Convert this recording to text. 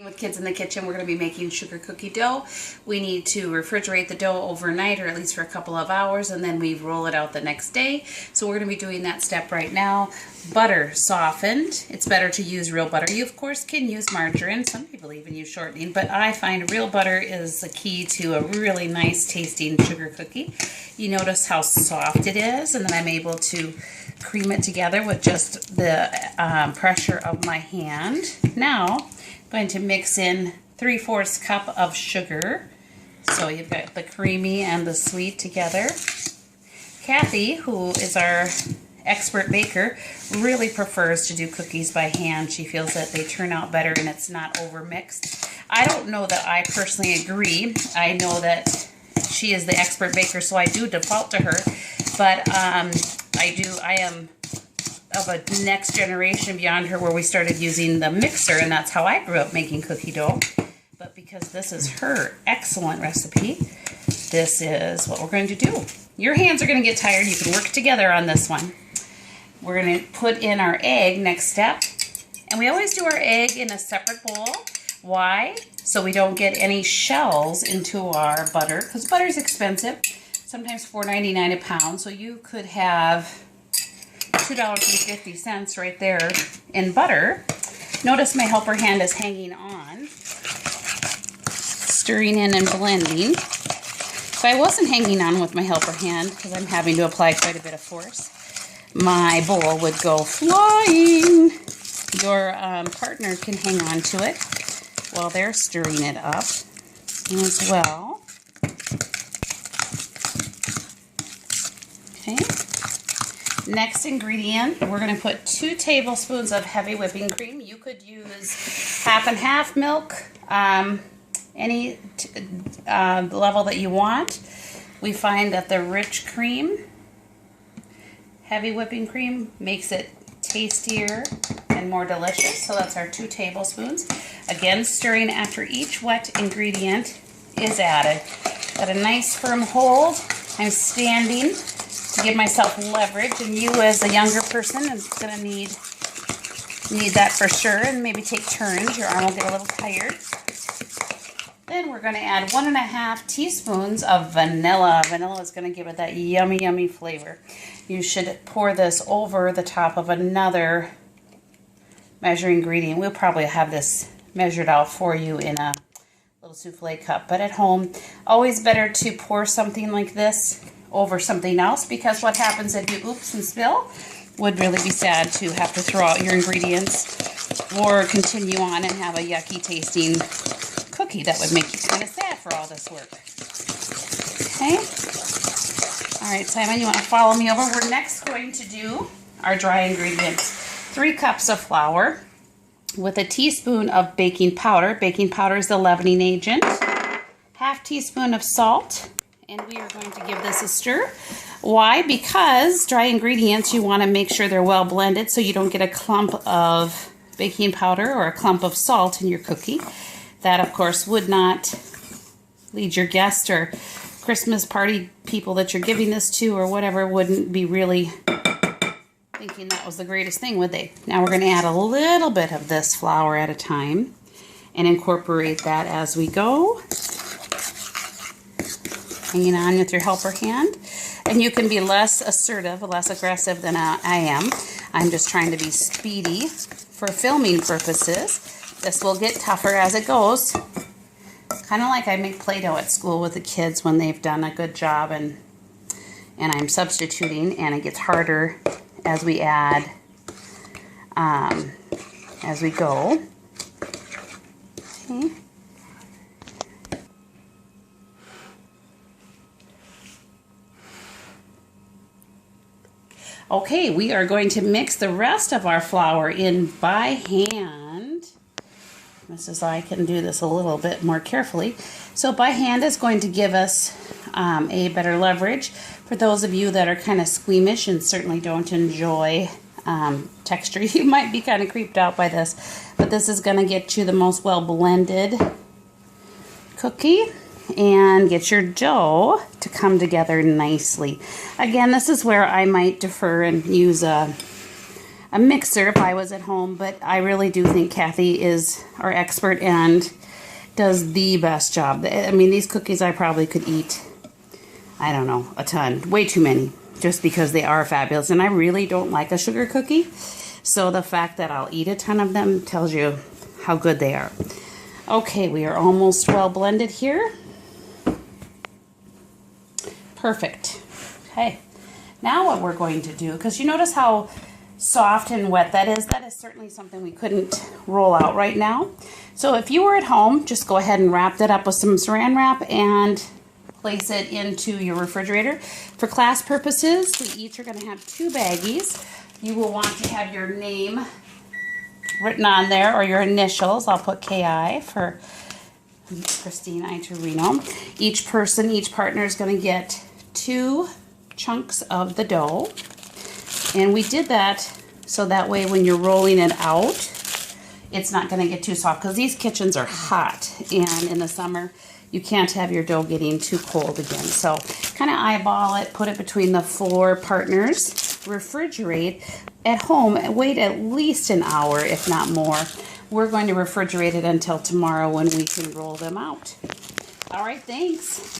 With kids in the kitchen, we're going to be making sugar cookie dough. We need to refrigerate the dough overnight, or at least for a couple of hours, and then we roll it out the next day. So we're going to be doing that step right now. Butter softened. It's better to use real butter. You of course can use margarine. Some people even use shortening, but I find real butter is the key to a really nice tasting sugar cookie. You notice how soft it is, and then I'm able to cream it together with just the pressure of my hand. Now going to mix in 3/4 cup of sugar. So you've got the creamy and the sweet together. Kathy, who is our expert baker, really prefers to do cookies by hand. She feels that they turn out better and it's not overmixed. I don't know that I personally agree. I know that she is the expert baker, so I do default to her. But I am of a next generation beyond her, where we started using the mixer, and that's how I grew up making cookie dough. But because this is her excellent recipe, this is what we're going to do. Your hands are going to get tired. You can work together on this one. We're going to put in our egg next step, and we always do our egg in a separate bowl. Why? So we don't get any shells into our butter, because butter is expensive, sometimes $4.99 a pound. So you could have $2.50 right there in butter. Notice my helper hand is hanging on, stirring in and blending. If I wasn't hanging on with my helper hand, because I'm having to apply quite a bit of force, my bowl would go flying. Your partner can hang on to it while they're stirring it up as well. Okay. Next ingredient, we're going to put 2 tablespoons of heavy whipping cream. You could use half and half milk, any level that you want. We find that the rich cream, heavy whipping cream, makes it tastier and more delicious. So that's our 2 tablespoons. Again, stirring after each wet ingredient is added. Got a nice firm hold. I'm standing to give myself leverage, and you as a younger person is going to need that for sure, and maybe take turns. Your arm will get a little tired. Then we're going to add 1.5 teaspoons of vanilla. Vanilla is going to give it that yummy, yummy flavor. You should pour this over the top of another measuring ingredient. We'll probably have this measured out for you in a little souffle cup, but at home, always better to pour something like this over something else, because what happens if you oops and spill? Would really be sad to have to throw out your ingredients or continue on and have a yucky tasting cookie. That would make you kind of sad for all this work. Okay. All right, Simon, you want to follow me over? We're next going to do our dry ingredients. 3 cups of flour with a teaspoon of baking powder. Baking powder is the leavening agent. 1/2 teaspoon of salt. And we are going to give this a stir. Why? Because dry ingredients, you want to make sure they're well blended so you don't get a clump of baking powder or a clump of salt in your cookie. That, of course, would not lead your guests or Christmas party people that you're giving this to or whatever wouldn't be really thinking that was the greatest thing, would they? Now we're going to add a little bit of this flour at a time and incorporate that as we go. Hanging on with your helper hand. And you can be less assertive, less aggressive than I am. I'm just trying to be speedy for filming purposes. This will get tougher as it goes. Kind of like I make Play-Doh at school with the kids when they've done a good job and I'm substituting, and it gets harder as we add, as we go. Okay. Okay, we are going to mix the rest of our flour in by hand. Mrs. I can do this a little bit more carefully. So by hand is going to give us a better leverage. For those of you that are kind of squeamish and certainly don't enjoy texture, you might be kind of creeped out by this. But this is going to get you the most well-blended cookie and get your dough to come together nicely. Again, this is where I might defer and use a a mixer if I was at home, but I really do think Kathy is our expert and does the best job. I mean, these cookies I probably could eat, I don't know, a ton, way too many, just because they are fabulous. And I really don't like a sugar cookie, so the fact that I'll eat a ton of them tells you how good they are. Okay, we are almost well blended here. Perfect. Okay, now what we're going to do, because you notice how soft and wet that is certainly something we couldn't roll out right now. So if you were at home, just go ahead and wrap that up with some saran wrap and place it into your refrigerator. For class purposes, we each are going to have 2 baggies. You will want to have your name written on there, or your initials. I'll put KI for Christine Iturino. Each partner is going to get 2 chunks of the dough. And we did that so that way when you're rolling it out, it's not going to get too soft, because these kitchens are hot, and in the summer you can't have your dough getting too cold again. So kind of eyeball it, put it between the 4 partners, refrigerate at home, wait at least an hour, if not more. We're going to refrigerate it until tomorrow when we can roll them out. All right, thanks.